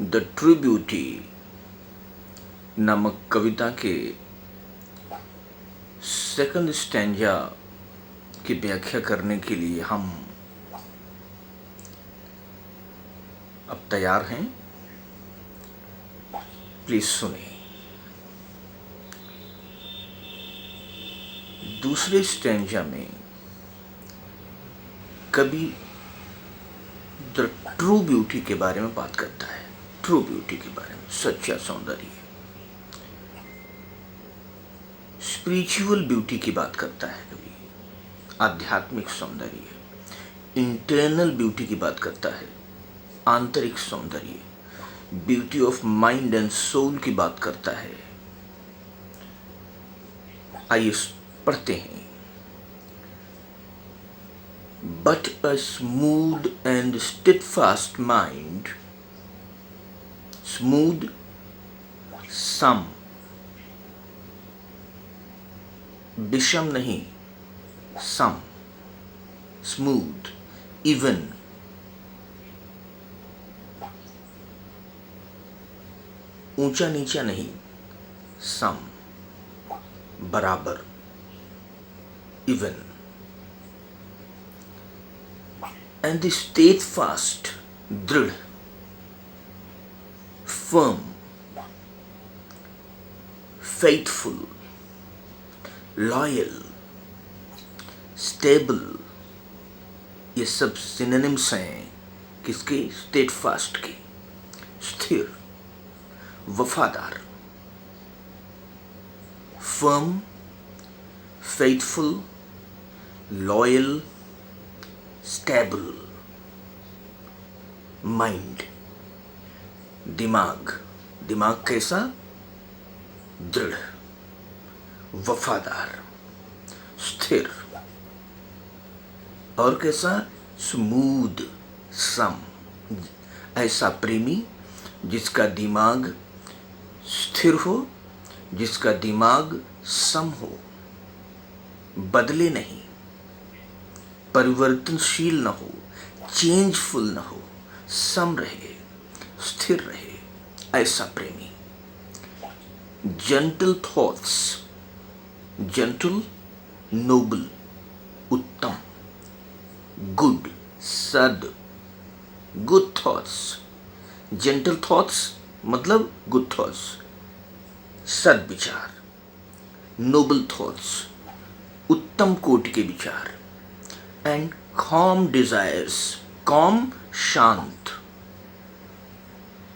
The true beauty नामक कविता के second stanza की व्याख्या करने के लिए हम अब तैयार हैं। प्लीज सुनिए। दूसरे स्टैंजा में कवि द ट्रू ब्यूटी के बारे में बात करता है। ट्रू ब्यूटी के बारे में, सच्चा सौंदर्य, स्पिरिचुअल ब्यूटी की बात करता है कवि, आध्यात्मिक सौंदर्य। इंटरनल ब्यूटी की बात करता है, आंतरिक सौंदर्य। Beauty of mind and soul की बात करता है। आइए पढ़ते हैं। But a smooth and steadfast mind, smooth, सम, विषम नहीं, सम, स्मूथ, इवन, ऊंचा नीचा नहीं, सम, बराबर, इवन, and the steadfast, दृढ़, firm, faithful, loyal, stable, ये सब सिनोनिम्स हैं किसके? steadfast के। स्थिर, वफादार, firm, faithful, loyal, stable. Mind, दिमाग, दिमाग कैसा? दृढ़, वफादार, स्थिर, और कैसा? स्मूथ, सम। ऐसा प्रेमी जिसका दिमाग स्थिर हो, जिसका दिमाग सम हो, बदले नहीं, परिवर्तनशील न हो, चेंजफुल न हो, सम रहे, स्थिर रहे, ऐसा प्रेमी। जेंटल थॉट्स, जेंटल, नोबल, उत्तम, गुड, सद, गुड थॉट्स। जेंटल थॉट्स मतलब गुड थॉट्स, सद विचार। नोबल थॉट्स, उत्तम कोटि के विचार। एंड calm desires, calm, शांत,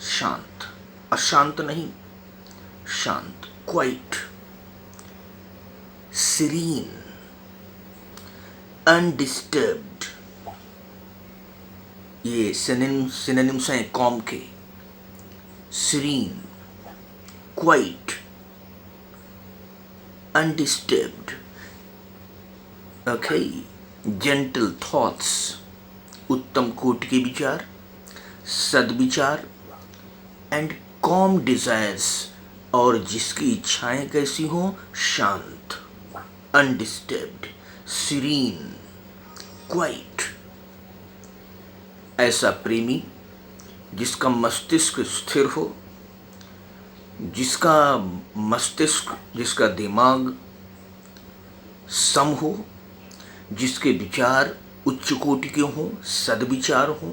शांत, अशांत नहीं, शांत, क्वाइट, serene, undisturbed, ये सिनोनिम्स हैं calm के। serene, quiet, undisturbed, okay। Gentle thoughts, उत्तम कोटि के विचार, सद्विचार। एंड कॉम डिजायर्स, और जिसकी इच्छाएं कैसी हो? शांत, अनडिस्टर्ब्ड, सीरीन, क्वाइट। ऐसा प्रेमी जिसका मस्तिष्क स्थिर हो, जिसका मस्तिष्क, जिसका दिमाग सम हो, जिसके विचार उच्च कोटि के हों, सद्विचार हों,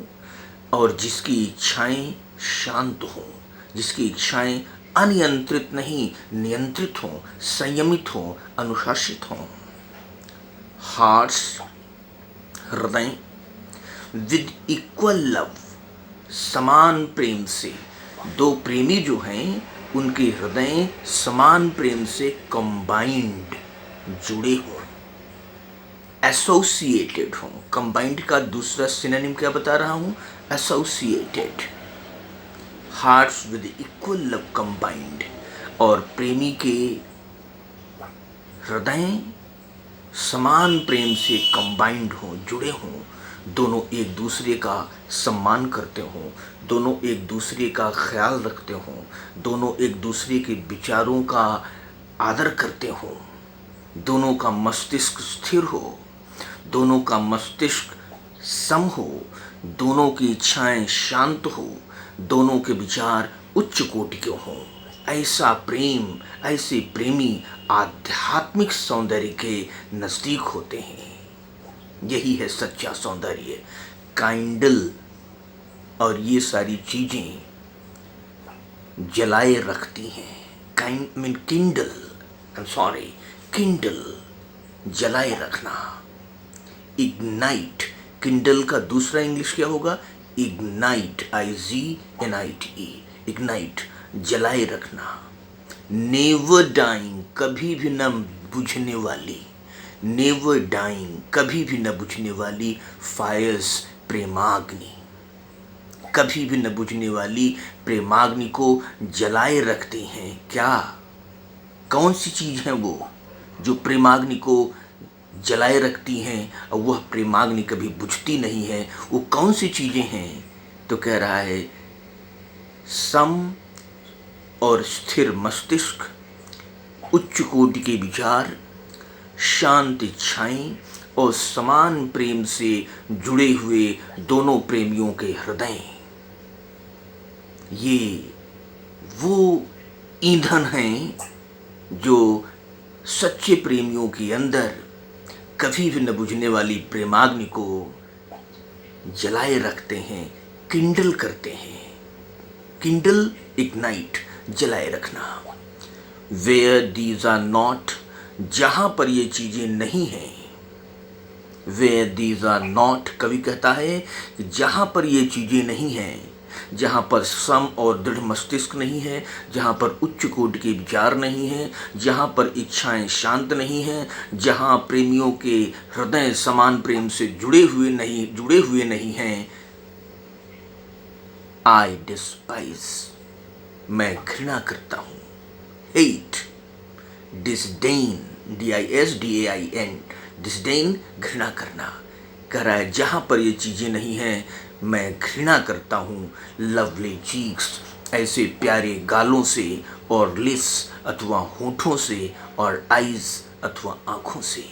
और जिसकी इच्छाएं शांत हों, जिसकी इच्छाएं अनियंत्रित नहीं, नियंत्रित हों, संयमित हों, अनुशासित हों। हार्ट्स, हृदय, विद इक्वल लव, समान प्रेम से। दो प्रेमी जो हैं उनके हृदय समान प्रेम से कंबाइंड, जुड़े हों, एसोसिएटेड हों। कंबाइंड का दूसरा सिनोनिम क्या बता रहा हूं? Associated. Hearts with equal love combined, और प्रेमी के हृदय समान प्रेम से कंबाइंड हों, जुड़े हों। दोनों एक दूसरे का सम्मान करते हों, दोनों एक दूसरे का ख्याल रखते हों, दोनों एक दूसरे के विचारों का आदर करते हों, दोनों का मस्तिष्क स्थिर हो, दोनों का मस्तिष्क सम हो, दोनों की इच्छाएं शांत हो, दोनों के विचार उच्च कोटि के हों। ऐसा प्रेम, ऐसे प्रेमी आध्यात्मिक सौंदर्य के नज़दीक होते हैं। यही है सच्चा सौंदर्य। काइंडल और ये सारी चीज़ें जलाए रखती हैं। Kindle, I am sorry, Kindle जलाए रखना। इग्नाइट, किंडल का दूसरा इंग्लिश क्या होगा? इग्नाइट, IGNITE, इग्नाइट जलाए रखना। नेवर डाइंग, कभी भी न बुझने वाली, नेवर डाइंग कभी भी न बुझने वाली फायर्स, प्रेमाग्नि, कभी भी न बुझने वाली प्रेमाग्नि को जलाए रखते हैं। क्या, कौन सी चीज़ है वो जो प्रेमाग्नि को जलाए रखती हैं और वह प्रेमाग्नि कभी बुझती नहीं है? वो कौन सी चीज़ें हैं? तो कह रहा है सम और स्थिर मस्तिष्क, उच्च कोटि के विचार, शांत इच्छाएं और समान प्रेम से जुड़े हुए दोनों प्रेमियों के हृदय। ये वो ईंधन हैं जो सच्चे प्रेमियों के अंदर कभी भी न बुझने वाली प्रेमाग्नि को जलाए रखते हैं, किंडल करते हैं। किंडल, इग्नाइट, जलाए रखना। वेयर दीज आर नॉट, जहाँ पर ये चीज़ें नहीं हैं। वेयर दीज आर नॉट, कवि कहता है कि जहाँ पर ये चीज़ें नहीं हैं, जहाँ पर सम और दृढ़ मस्तिष्क नहीं है, जहाँ पर उच्च कोटि के विचार नहीं हैं, जहाँ पर इच्छाएं शांत नहीं हैं, जहाँ प्रेमियों के हृदय समान प्रेम से जुड़े हुए नहीं हैं, आई डिस्पाइज, मैं घृणा करता हूँ। हेट, डिसडेन, DISDAIN, डिसडेन घृणा करना। कह रहा है जहाँ पर ये चीज़ें नहीं हैं मैं घृणा करता हूँ। लवली चीक्स, ऐसे प्यारे गालों से, और लिप्स अथवा होठों से, और आइज़ अथवा आँखों से।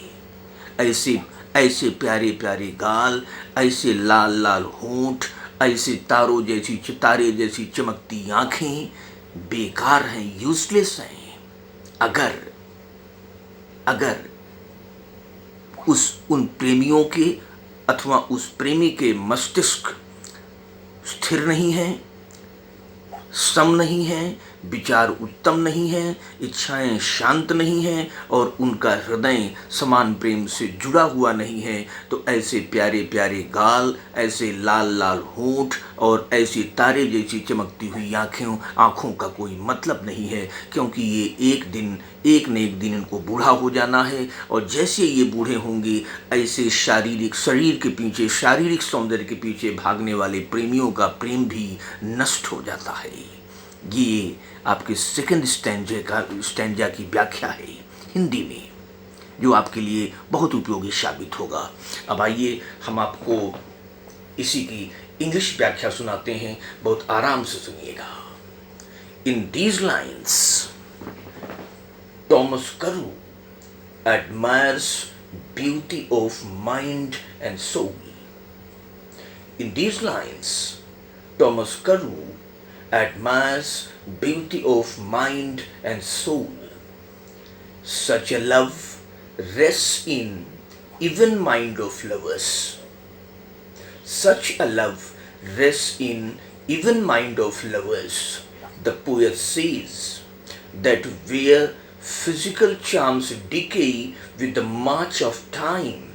ऐसे ऐसे प्यारे प्यारे गाल, ऐसे लाल लाल होंठ, ऐसे तारे जैसी चमकती आँखें बेकार हैं, यूजलेस हैं। अगर उन प्रेमियों के अथवा उस प्रेमी के मस्तिष्क स्थिर नहीं है, सम नहीं है, विचार उत्तम नहीं है, इच्छाएं शांत नहीं हैं और उनका हृदय समान प्रेम से जुड़ा हुआ नहीं है, तो ऐसे प्यारे प्यारे गाल, ऐसे लाल लाल होंठ और ऐसी तारे जैसी चमकती हुई आँखों का कोई मतलब नहीं है, क्योंकि ये एक न एक दिन इनको बूढ़ा हो जाना है। और जैसे ये बूढ़े होंगे, ऐसे शरीर के पीछे, शारीरिक सौंदर्य के पीछे भागने वाले प्रेमियों का प्रेम भी नष्ट हो जाता है। ये आपके सेकंड स्टैंजा की व्याख्या है हिंदी में, जो आपके लिए बहुत उपयोगी साबित होगा। अब आइए हम आपको इसी की इंग्लिश व्याख्या सुनाते हैं, बहुत आराम से सुनिएगा। In these lines Thomas Carew admires beauty of mind and soul. In these lines, Thomas Carew admires beauty of mind and soul. Such a love rests in even mind of lovers. Such a love rests in even mind of lovers. The poet says that where physical charms decay with the march of time,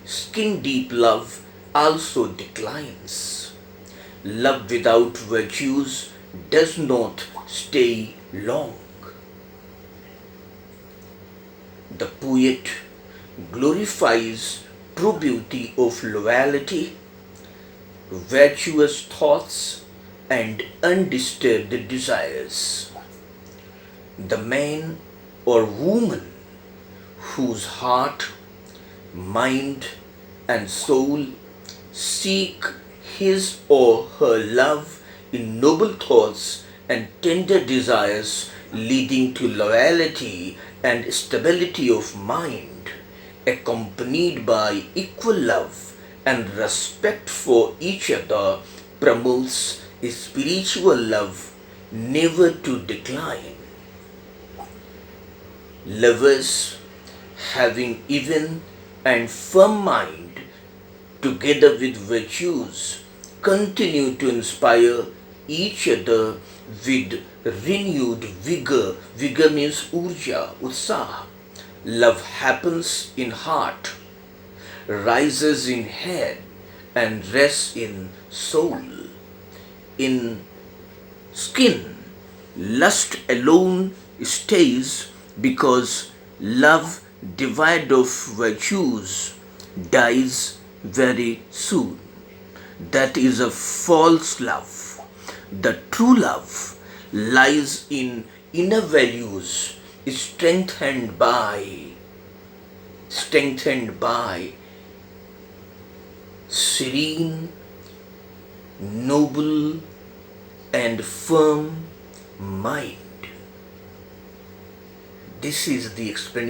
skin deep love also declines. Love without virtues does not stay long. The poet glorifies true beauty of loyalty, virtuous thoughts, and undisturbed desires. The man or woman whose heart, mind, and soul seek his or her love in noble thoughts and tender desires leading to loyalty and stability of mind, accompanied by equal love and respect for each other, promotes a spiritual love never to decline. Lovers having even and firm mind together with virtues continue to inspire each other with renewed vigor. Vigor means urja, utsah. Love happens in heart, rises in head, and rests in soul. In skin, lust alone stays because love devoid of virtues dies very soon. That is a false love. The true love lies in inner values strengthened by strengthened by serene, noble, and firm mind. This is the explanation